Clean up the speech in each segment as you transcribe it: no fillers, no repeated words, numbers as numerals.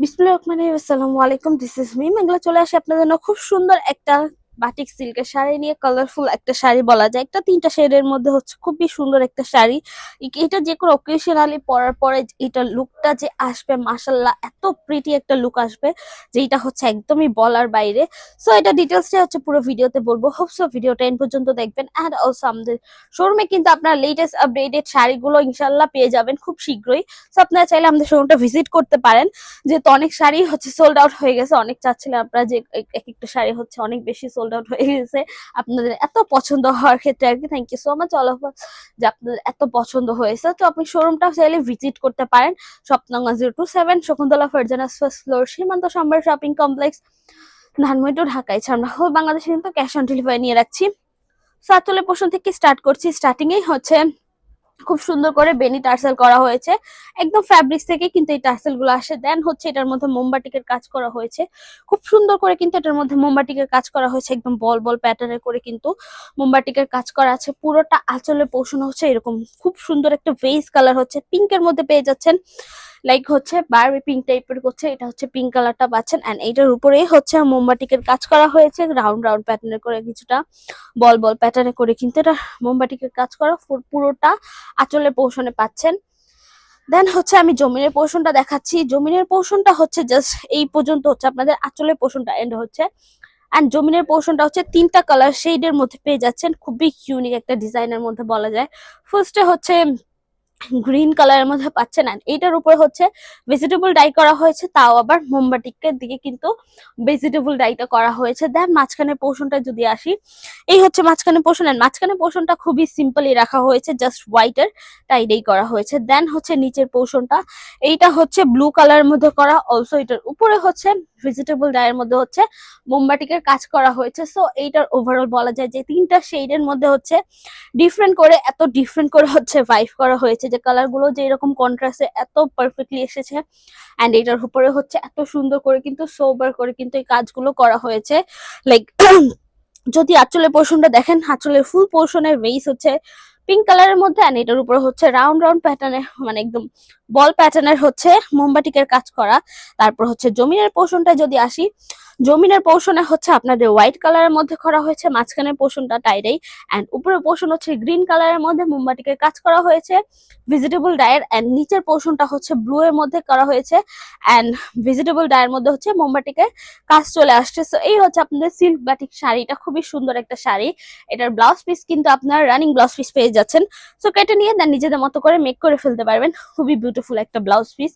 বিসমিল্লাহির রহমানির রহিম। আসসালামু আলাইকুম, দিস ইজ মি মেঘলা। চলে আসে আপনাদের জন্য খুব সুন্দর একটা বাটিক সিল্কের শাড়ি নিয়ে। কালারফুল একটা শাড়ি বলা যায়, একটা তিনটা শেডের মধ্যে হচ্ছে খুবই সুন্দর একটা শাড়ি। এটা যে কোনো অকেশনালি পরার পরে এটা লুকটা যে আসবে মাশাল্লাহ, এত প্রিটি একটা লুক আসবে যেটা হচ্ছে একদমই বলার বাইরে। সো এটা ডিটেলসটা হচ্ছে পুরো ভিডিওতে বলবো। হোপ সো ভিডিওটা এন্ড পর্যন্ত দেখবেন। অ্যান্ড অলসো আমাদের শোরুমে কিন্তু আপনার লেটেস্ট আপডেটেড শাড়িগুলো ইনশাল্লাহ পেয়ে যাবেন খুব শীঘ্রই। সো আপনারা চাইলে আমাদের শোরুমটা ভিজিট করতে পারেন। যেহেতু অনেক শাড়ি হচ্ছে সোল্ড আউট হয়ে গেছে, অনেক চাচ্ছিলেন আপনারা যে এক একটা শাড়ি হচ্ছে অনেক বেশি সোল্ড আউট হয়ে গেছে। আপনাদের এত পছন্দ হওয়ার ক্ষেত্রে আর কি thank you so much all of যে আপনাদের এত পছন্দ হয়েছে। তো আপনি শোরুমটা চাইলে ভিজিট করতে পারেন। Shop number 027 Shakuntala Farzana's first floor, Simanta Samrat shopping complex, Dhanmondi two Dhaka. এছাড়া আমরা হোল বাংলাদেশে কিন্তু ক্যাশ অন ডেলিভারি নিয়ে রাখছি। সাতচল্লিশ পোর্শন থেকে স্টার্ট করছি। স্টার্টিং এই হচ্ছে খুব সুন্দর করে বেনি টার্সেল করা হয়েছে, একদম ফ্যাব্রিক্স থেকে কিন্তু এই টার্সেল গুলো আসে। দেন হচ্ছে এটার মধ্যে মোমবাটিকের কাজ করা হয়েছে খুব সুন্দর করে, কিন্তু এটার মধ্যে মোমবাটিকের কাজ করা হয়েছে একদম বল বল প্যাটার্নে করে, কিন্তু মোমবাটিকের কাজ করা আছে। পুরোটা আঁচলে পোষণ হচ্ছে এরকম খুব সুন্দর একটা ভেজ কালার হচ্ছে পিঙ্কের মধ্যে পেয়ে যাচ্ছেন। লাইক হচ্ছে বারবি পিঙ্ক টাইপের হচ্ছে, এটা হচ্ছে পিঙ্ক কালারটা পাচ্ছেন। এন্ড এইটার উপরেই হচ্ছে মোমবাটিকের কাজ করা হয়েছে রাউন্ড রাউন্ড প্যাটার্নে করে, কিছুটা বল বল প্যাটার্নে করে, কিন্তু এটা মোমবাটিকের কাজ করা পুরোটা আঁচলের পোর্শনে পাচ্ছেন। দেন হচ্ছে আমি জমিনের পোর্শনটা দেখাচ্ছি। জমিনের পোর্শনটা হচ্ছে জাস্ট এই পর্যন্ত হচ্ছে, আপনাদের আঁচলের পোর্শনটা এন্ড হচ্ছে। এন্ড জমিনের পোর্শনটা হচ্ছে তিনটা কালার শেডের মধ্যে পেয়ে যাচ্ছেন, খুবই ইউনিক একটা ডিজাইনের মধ্যে বলা যায়। ফার্স্টে হচ্ছে গ্রিন কালারের মধ্যে পাচ্ছেন। এন্ড এইটার উপর হচ্ছে ভেজিটেবল ডাই করা হয়েছে, তাও আবার মোমবাটিকের দিকে কিন্তু ভেজিটেবল ডাইটা করা হয়েছে। দেন মাঝখানে পোর্শনটা যদি আসি, এই হচ্ছে মাঝখানে পোর্শন। এন্ড মাঝখানে পোর্শনটা খুবই সিম্পলি রাখা হয়েছে, জাস্ট হোয়াইটের টাইডেই করা হয়েছে। দেন হচ্ছে নিচের পোর্শনটা, এইটা হচ্ছে ব্লু কালারের মধ্যে করা। অলসো এটার উপরে হচ্ছে ভেজিটেবল ডাইয়ের মধ্যে হচ্ছে মোমবাটিকের কাজ করা হয়েছে। সো এইটার ওভারঅল বলা যায় যে তিনটা শেডের মধ্যে হচ্ছে ডিফারেন্ট করে, এত ডিফারেন্ট করে হচ্ছে ভাইভ করা হয়েছে যে কালার গুলো যে এরকম কন্ট্রাস্টে এত পারফেক্টলি এসেছে। এন্ড এটার উপরে হচ্ছে এত সুন্দর করে কিন্তু সোবার করে কিন্তু এই কাজগুলো করা হয়েছে। লাইক যদি আঁচলের পোর্শনটা দেখেন, আঁচলের ফুল পোর্শনের বেস হচ্ছে পিঙ্ক কালারের মধ্যে। এন্ড এটার উপরে হচ্ছে রাউন্ড রাউন্ড প্যাটার্নে, মানে একদম বল প্যাটার্নের হচ্ছে মোমবাটিকের কাজ করা। তারপর হচ্ছে জমিনের পোর্শনটা যদি আসি, জমিনের পোর্শনে হচ্ছে আপনাদের হোয়াইট কালারের মধ্যে করা হয়েছে, মাঝখানের পোর্শনটা টাইডাই। এন্ড উপরের পোর্শন হচ্ছে গ্রিন কালারের মধ্যে মোমবাটিকের কাজ করা হয়েছে ভেজিটেবল ডায়ের। এন্ড নিচের পোর্শনটা হচ্ছে ব্লু এর মধ্যে করা হয়েছে এন্ড ভেজিটেবল ডায়ের মধ্যে হচ্ছে মোমবাটিকের কাজ চলে আসছে। সো এই হচ্ছে আপনাদের সিল্ক বাটিক শাড়িটা, খুবই সুন্দর একটা শাড়ি। এটার ব্লাউজ পিস কিন্তু আপনার রানিং ব্লাউজ পিস পেয়ে যাচ্ছেন। সো কেটে নিয়ে দেন নিজেদের মতো করে মেক করে ফেলতে পারবেন। খুবই বিউটিফুল একটা ব্লাউজ পিস।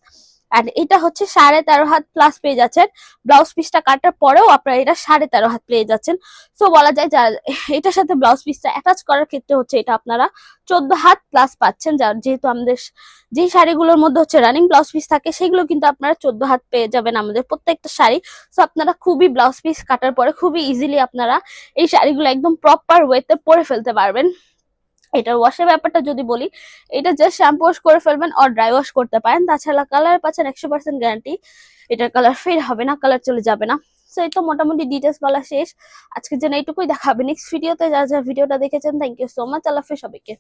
আর এটা হচ্ছে 13.5 হাত প্লাস পেয়ে যাচ্ছেন। ব্লাউজ পিসটা কাটার পরেও আপনারা এটা 13.5 হাত পেয়ে যাচ্ছেন। সো বলা যায় যা এটার সাথে ব্লাউজ পিসটা অ্যাটাচ করার ক্ষেত্রে হচ্ছে এটা আপনারা 14 হাত প্লাস পাচ্ছেন। যার যেহেতু আমাদের যে শাড়িগুলোর মধ্যে হচ্ছে রানিং ব্লাউজ পিস থাকে, সেগুলো কিন্তু আপনারা 14 হাত পেয়ে যাবেন আমাদের প্রত্যেকটা শাড়ি। সো আপনারা খুবই ব্লাউজ পিস কাটার পরে খুবই ইজিলি আপনারা এই শাড়িগুলো একদম প্রপার ওয়েতে পরে ফেলতে পারবেন। এটার ওয়াশের ব্যাপারটা যদি বলি, এটা জাস্ট শ্যাম্পু ওয়াশ করে ফেলবেন আর ড্রাই ওয়াশ করতে পারেন। তাছাড়া কালার পাচ্ছেন 100% গ্যারান্টি, এটার কালার ফেড হবে না, কালার চলে যাবে না। সো এই তো মোটামুটি ডিটেলস বলা শেষ। আজকের জন্য এইটুকুই, দেখা হবে নেক্সট ভিডিওতে। যা যা ভিডিওটা দেখেছেন থ্যাংক ইউ সো মাচ। আল্লাহ হাফেজ সবাইকে।